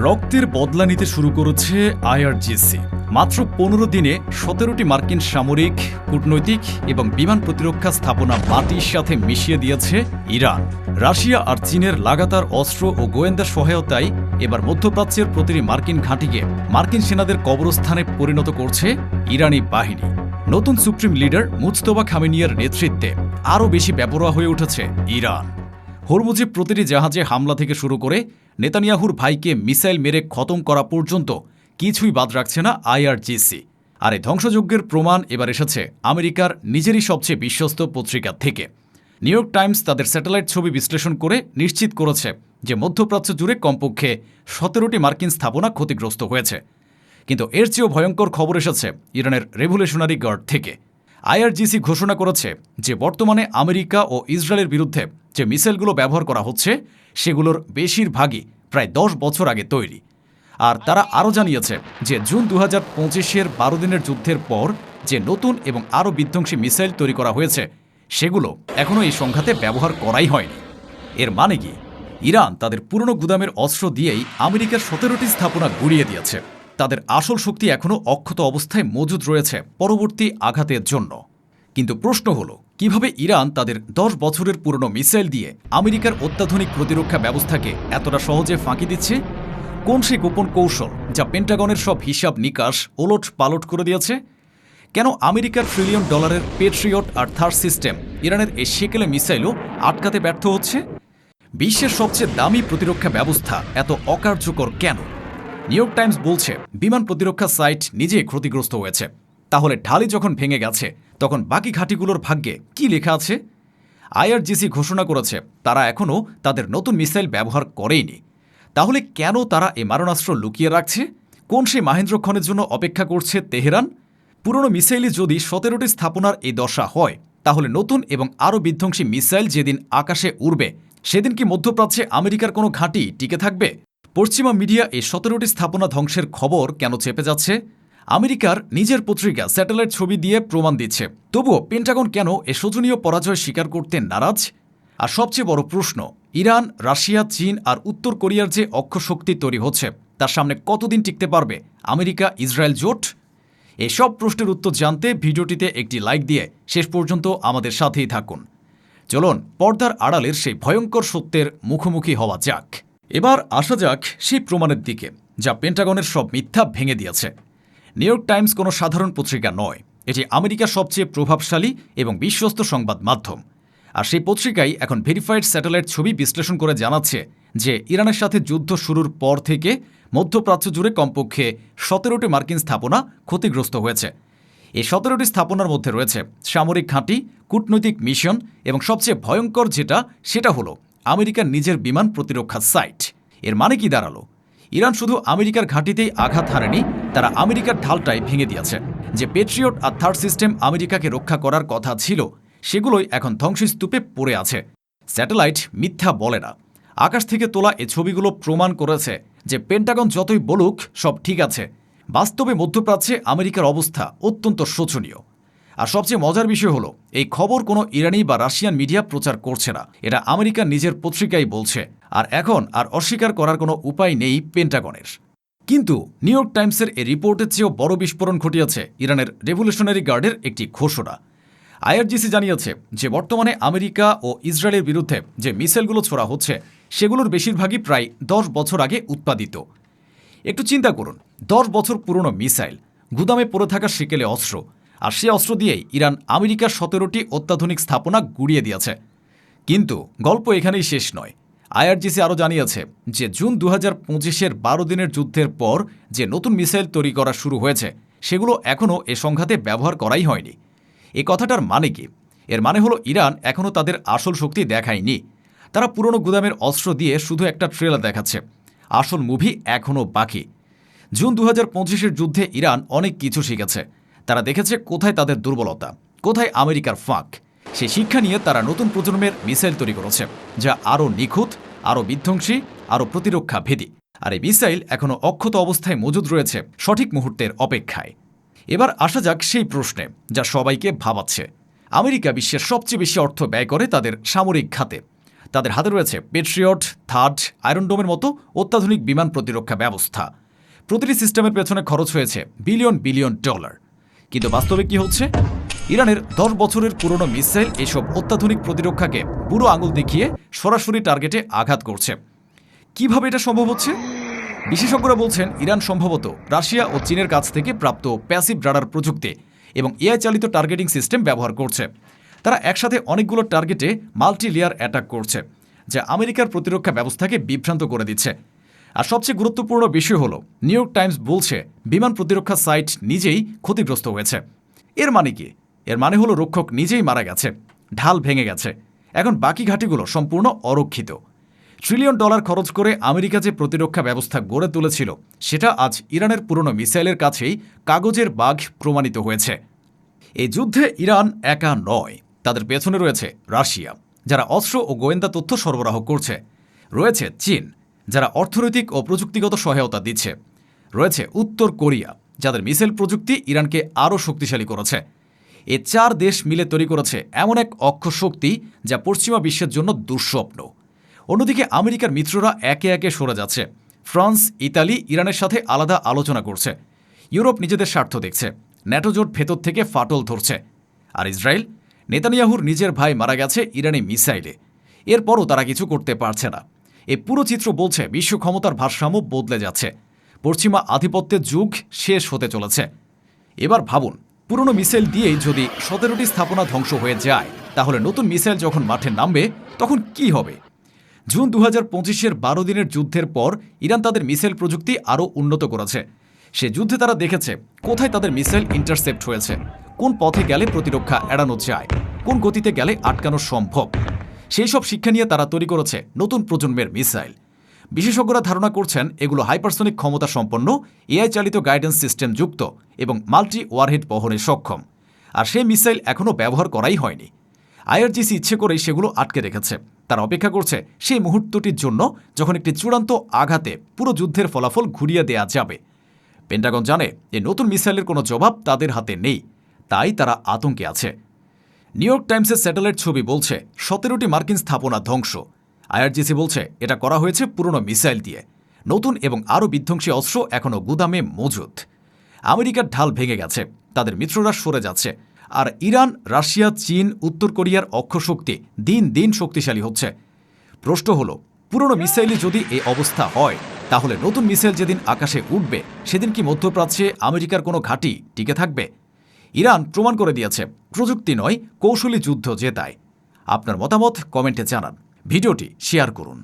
রক্তের বদলা নিতে শুরু করেছে আইআরজিসি। মাত্র ১৫ দিনে ১৭টি মার্কিন সামরিক, কূটনৈতিক এবং বিমান প্রতিরক্ষা স্থাপনা মাটির সাথে মিশিয়ে দিয়েছে ইরান। রাশিয়া আর চীনের লাগাতার অস্ত্র ও গোয়েন্দা সহায়তায় এবার মধ্যপ্রাচ্যের প্রতিটি মার্কিন ঘাঁটিকে মার্কিন সেনাদের কবরস্থানে পরিণত করছে ইরানি বাহিনী। নতুন সুপ্রিম লিডার মুজতবা খামেনিয়ার নেতৃত্বে আরও বেশি বেপরোয়া হয়ে উঠেছে ইরান। হরমুজে প্রতিটি জাহাজে হামলা থেকে শুরু করে নেতানিয়াহুর ভাইকে মিসাইল মেরে খতম করা পর্যন্ত কিছুই বাদ রাখছে না আইআরজিসি। আর এই ধ্বংসযজ্ঞের প্রমাণ এবার এসেছে আমেরিকার নিজেরই সবচেয়ে বিশ্বস্ত পত্রিকা থেকে। নিউ ইয়র্ক টাইমস তাদের স্যাটেলাইট ছবি বিশ্লেষণ করে নিশ্চিত করেছে যে মধ্যপ্রাচ্য জুড়ে কমপক্ষে ১৭টি মার্কিন স্থাপনা ক্ষতিগ্রস্ত হয়েছে। কিন্তু এর চেয়েও ভয়ঙ্কর খবর এসেছে ইরানের রেভলিউশনারি গার্ড থেকে। আইআরজিসি ঘোষণা করেছে যে বর্তমানে আমেরিকা ও ইসরায়েলের বিরুদ্ধে যে মিসাইলগুলো ব্যবহার করা হচ্ছে সেগুলোর বেশিরভাগই প্রায় ১০ বছর আগে তৈরি। আর তারা আরও জানিয়েছে যে জুন ২০২৫-এর ১২ দিনের যুদ্ধের পর যে নতুন এবং আরও বিধ্বংসী মিসাইল তৈরি করা হয়েছে সেগুলো এখনও এই সংঘাতে ব্যবহার করাই হয়নি। এর মানে কি, ইরান তাদের পুরনো গুদামের অস্ত্র দিয়েই আমেরিকার ১৭টি স্থাপনা গুড়িয়ে দিয়েছে। তাদের আসল শক্তি এখনও অক্ষত অবস্থায় মজুদ রয়েছে পরবর্তী আঘাতের জন্য। কিন্তু প্রশ্ন হলো, কিভাবে ইরান তাদের ১০ বছরের পুরনো মিসাইল দিয়ে আমেরিকার অত্যাধুনিক প্রতিরক্ষা ব্যবস্থাকে এতটা সহজে ফাঁকি দিচ্ছে? কোন সেই গোপন কৌশল যা পেন্টাগনের সব হিসাব নিকাশ ওলট পালট করে দিয়েছে? কেন আমেরিকার $ট্রিলিয়ন পেট্রিয়ট আর থার সিস্টেম ইরানের এই সেকেলে মিসাইলও আটকাতে ব্যর্থ হচ্ছে? বিশ্বের সবচেয়ে দামি প্রতিরক্ষা ব্যবস্থা এত অকার্যকর কেন? নিউ ইয়র্ক টাইমস বলছে বিমান প্রতিরক্ষা সাইট নিজেই ক্ষতিগ্রস্ত হয়েছে। তাহলে ঢালি যখন ভেঙে গেছে তখন বাকি ঘাঁটিগুলোর ভাগ্যে কি লেখা আছে? আইআরজিসি ঘোষণা করেছে তারা এখনও তাদের নতুন মিসাইল ব্যবহার করেইনি। তাহলে কেন তারা এই মারণাস্ত্র লুকিয়ে রাখছে? কোন সেই মাহেন্দ্রক্ষণের জন্য অপেক্ষা করছে তেহরান? পুরনো মিসাইলে যদি ১৭টি স্থাপনার এই দশা হয়, তাহলে নতুন এবং আরও বিধ্বংসী মিসাইল যেদিন আকাশে উড়বে সেদিন কি মধ্যপ্রাচ্যে আমেরিকার কোনো ঘাঁটি টিকে থাকবে? পশ্চিমা মিডিয়া এই ১৭টি স্থাপনা ধ্বংসের খবর কেন চেপে যাচ্ছে? আমেরিকার নিজের পত্রিকা স্যাটেলাইট ছবি দিয়ে প্রমাণ দিচ্ছে, তবুও পেন্টাগন কেন এ শোচনীয় পরাজয় স্বীকার করতে নারাজ? আর সবচেয়ে বড় প্রশ্ন, ইরান, রাশিয়া, চীন আর উত্তর কোরিয়ার যে অক্ষশক্তি তৈরি হচ্ছে তার সামনে কতদিন টিকতে পারবে আমেরিকা ইসরায়েল জোট? এসব প্রশ্নের উত্তর জানতে ভিডিওটিতে একটি লাইক দিয়ে শেষ পর্যন্ত আমাদের সাথেই থাকুন। চলুন পর্দার আড়ালের সেই ভয়ঙ্কর সত্যের মুখোমুখি হওয়া যাক। এবার আসা যাক সেই প্রমাণের দিকে যা পেন্টাগনের সব মিথ্যা ভেঙে দিয়েছে। নিউ ইয়র্ক টাইমস কোনো সাধারণ পত্রিকা নয়, এটি আমেরিকার সবচেয়ে প্রভাবশালী এবং বিশ্বস্ত সংবাদ মাধ্যম। আর সেই পত্রিকাই এখন ভেরিফাইড স্যাটেলাইট ছবি বিশ্লেষণ করে জানাচ্ছে যে ইরানের সাথে যুদ্ধ শুরুর পর থেকে মধ্যপ্রাচ্য জুড়ে কমপক্ষে ১৭টি মার্কিন স্থাপনা ক্ষতিগ্রস্ত হয়েছে। এই ১৭টি স্থাপনার মধ্যে রয়েছে সামরিক ঘাঁটি, কূটনৈতিক মিশন এবং সবচেয়ে ভয়ঙ্কর সেটা হলো আমেরিকার নিজের বিমান প্রতিরক্ষা সাইট। এর মানে কি দাঁড়ালো? ইরান শুধু আমেরিকার ঘাঁটিতেই আঘাত হারেনি, তারা আমেরিকার ঢালটাই ভেঙে দিয়েছে। যে পেট্রিয়ট আর থার্ড সিস্টেম আমেরিকাকে রক্ষা করার কথা ছিল সেগুলোই এখন ধ্বংসস্তূপে পড়ে আছে। স্যাটেলাইট মিথ্যা বলে না। আকাশ থেকে তোলা এ ছবিগুলো প্রমাণ করেছে যে পেন্টাগন যতই বলুক সব ঠিক আছে, বাস্তবে মধ্যপ্রাচ্যে আমেরিকার অবস্থা অত্যন্ত শোচনীয়। আর সবচেয়ে মজার বিষয় হলো, এই খবর কোনো ইরানি বা রাশিয়ান মিডিয়া প্রচার করছে না, এটা আমেরিকার নিজের পত্রিকাই বলছে। আর এখন আর অস্বীকার করার কোনো উপায় নেই পেন্টাগনের। কিন্তু নিউ ইয়র্ক টাইমসের এই রিপোর্টের চেয়েও বড় বিস্ফোরণ ঘটিয়েছে ইরানের রেভলিউশনারি গার্ডের একটি ঘোষণা। আইআরজিসি জানিয়েছে যে বর্তমানে আমেরিকা ও ইসরায়েলের বিরুদ্ধে যে মিসাইলগুলো ছোড়া হচ্ছে সেগুলোর বেশিরভাগই প্রায় ১০ বছর আগে উৎপাদিত। একটু চিন্তা করুন, ১০ বছর পুরনো মিসাইল, গুদামে পড়ে থাকা সেকেলে অস্ত্র, আর সে অস্ত্র দিয়েই ইরান আমেরিকার ১৭টি অত্যাধুনিক স্থাপনা গুড়িয়ে দিয়েছে। কিন্তু গল্প এখানেই শেষ নয়। আইআরজিসি আরও জানিয়েছে যে জুন ২০২৫-এর ১২ দিনের যুদ্ধের পর যে নতুন মিসাইল তৈরি করা শুরু হয়েছে সেগুলো এখনও এ সংঘাতে ব্যবহার করাই হয়নি। এই কথাটার মানে কি? এর মানে হলো ইরান এখনও তাদের আসল শক্তি দেখায়নি। তারা পুরনো গুদামের অস্ত্র দিয়ে শুধু একটা ট্রেলার দেখাচ্ছে। আসল মুভি এখনও বাকি। জুন ২০২৫-এর যুদ্ধে ইরান অনেক কিছু শিখেছে। তারা দেখেছে কোথায় তাদের দুর্বলতা, কোথায় আমেরিকার ফাঁক। সেই শিক্ষা নিয়ে তারা নতুন প্রজন্মের মিসাইল তৈরি করেছে, যা আরও নিখুঁত, আরও বিধ্বংসী, আরও প্রতিরক্ষা ভেদী। আর এই মিসাইল এখনও অক্ষত অবস্থায় মজুদ রয়েছে সঠিক মুহূর্তের অপেক্ষায়। এবার আসা যাক সেই প্রশ্নে যা সবাইকে ভাবাচ্ছে। আমেরিকা বিশ্বের সবচেয়ে বেশি অর্থ ব্যয় করে তাদের সামরিক খাতে। তাদের হাতে রয়েছে পেট্রিয়ট, থার্ড, আয়রন ডোমের মতো অত্যাধুনিক বিমান প্রতিরক্ষা ব্যবস্থা। প্রতিটি সিস্টেমের পেছনে খরচ হয়েছে বিলিয়ন বিলিয়ন ডলার। কিন্তু বাস্তবে কি হচ্ছে? ইরানের 10 বছরের পুরনো মিসাইল এসব অত্যাধুনিক প্রতিরক্ষাকে বুড়ো আঙুল দেখিয়ে সরাসরি টার্গেটে আঘাত করছে। কিভাবে এটা সম্ভব হচ্ছে? বিশেষজ্ঞরা বলছেন ইরান সম্ভবত রাশিয়া ও চীনের কাছ থেকে প্রাপ্ত প্যাসিভ রাডার প্রযুক্তি এবং এআই চালিত টার্গেটিং সিস্টেম ব্যবহার করছে। তারা একসাথে অনেকগুলো টার্গেটে মাল্টি লেয়ার অ্যাটাক করছে, যা আমেরিকার প্রতিরক্ষা ব্যবস্থাকে বিভ্রান্ত করে দিচ্ছে। আর সবচেয়ে গুরুত্বপূর্ণ বিষয় হলো, নিউ ইয়র্ক টাইমস বলছে বিমান প্রতিরক্ষা সাইট নিজেই ক্ষতিগ্রস্ত হয়েছে। এর মানে কি? এর মানে হলো রক্ষক নিজেই মারা গেছে, ঢাল ভেঙে গেছে। এখন বাকি ঘাঁটিগুলো সম্পূর্ণ অরক্ষিত। $ট্রিলিয়ন খরচ করে আমেরিকা যে প্রতিরক্ষা ব্যবস্থা গড়ে তুলেছিল, সেটা আজ ইরানের পুরনো মিসাইলের কাছেই কাগজের বাঘ প্রমাণিত হয়েছে। এই যুদ্ধে ইরান একা নয়, তাদের পেছনে রয়েছে রাশিয়া, যারা অস্ত্র ও গোয়েন্দা তথ্য সরবরাহ করছে। রয়েছে চীন, যারা অর্থনৈতিক ও প্রযুক্তিগত সহায়তা দিচ্ছে। রয়েছে উত্তর কোরিয়া, যাদের মিসাইল প্রযুক্তি ইরানকে আরও শক্তিশালী করেছে। এই 4 দেশ মিলে তৈরি করেছে এমন এক অক্ষশক্তি যা পশ্চিমা বিশ্বের জন্য দুঃস্বপ্ন। অন্যদিকে আমেরিকার মিত্ররা একে একে সরে যাচ্ছে। ফ্রান্স, ইতালি ইরানের সাথে আলাদা আলোচনা করছে। ইউরোপ নিজেদের স্বার্থ দেখছে। ন্যাটো জোট ভেতর থেকে ফাটল ধরছে। আর ইসরায়েল, নেতানিয়াহুর নিজের ভাই মারা গেছে ইরানি মিসাইলে। এরপরও তারা কিছু করতে পারছে না। এই পুরো চিত্র বলছে বিশ্ব ক্ষমতার ভারসাম্য বদলে যাচ্ছে। পশ্চিমা আধিপত্যের যুগ শেষ হতে চলেছে। এবার ভাবুন, পুরনো মিসাইল দিয়েই যদি 17টি স্থাপনা ধ্বংস হয়ে যায়, তাহলে নতুন মিসাইল যখন মাঠে নামবে তখন কি হবে? জুন 2025-এর 12 দিনের যুদ্ধের পর ইরান তাদের মিসাইল প্রযুক্তি আরও উন্নত করেছে। সে যুদ্ধে তারা দেখেছে কোথায় তাদের মিসাইল ইন্টারসেপ্ট হয়েছে, কোন পথে গেলে প্রতিরক্ষা এড়ানো যায়, কোন গতিতে গেলে আটকানো সম্ভব। সেই সব শিক্ষা নিয়ে তারা তৈরি করেছে নতুন প্রজন্মের মিসাইল। বিশেষজ্ঞরা ধারণা করছেন এগুলো হাইপারসনিক ক্ষমতা সম্পন্ন, এআই চালিত গাইডেন্স সিস্টেম যুক্ত এবং মাল্টি ওয়ারহেড বহনে সক্ষম। আর সেই মিসাইল এখনও ব্যবহার করাই হয়নি। আইআরজিসি ইচ্ছে করেই সেগুলো আটকে রেখেছে। তারা অপেক্ষা করছে সেই মুহূর্তটির জন্য যখন একটি চূড়ান্ত আঘাতে পুরো যুদ্ধের ফলাফল ঘুরিয়ে দেয়া যাবে। পেন্টাগন জানে এই নতুন মিসাইলের কোনো জবাব তাদের হাতে নেই, তাই তারা আতঙ্কে আছে। নিউ ইয়র্ক টাইমসের স্যাটেলাইট ছবি বলছে 17টি মার্কিন স্থাপনা ধ্বংস। আইআরজিসি বলছে এটা করা হয়েছে পুরনো মিসাইল দিয়ে। নতুন এবং আরও বিধ্বংসী অস্ত্র এখনও গুদামে মজুদ। আমেরিকার ঢাল ভেঙে গেছে, তাদের মিত্ররা সরে যাচ্ছে। আর ইরান, রাশিয়া, চীন, উত্তর কোরিয়ার অক্ষশক্তি দিন দিন শক্তিশালী হচ্ছে। প্রশ্ন হল, পুরনো মিসাইলে যদি এই অবস্থা হয়, তাহলে নতুন মিসাইল যেদিন আকাশে উঠবে, সেদিন কি মধ্যপ্রাচ্যে আমেরিকার কোনো ঘাঁটি টিকে থাকবে? ইরান প্রমাণ করে দিয়েছে প্রযুক্তি নয়, কৌশলী যুদ্ধ জেতায়। আপনার মতামত কমেন্টে জানান, ভিডিওটি শেয়ার করুন।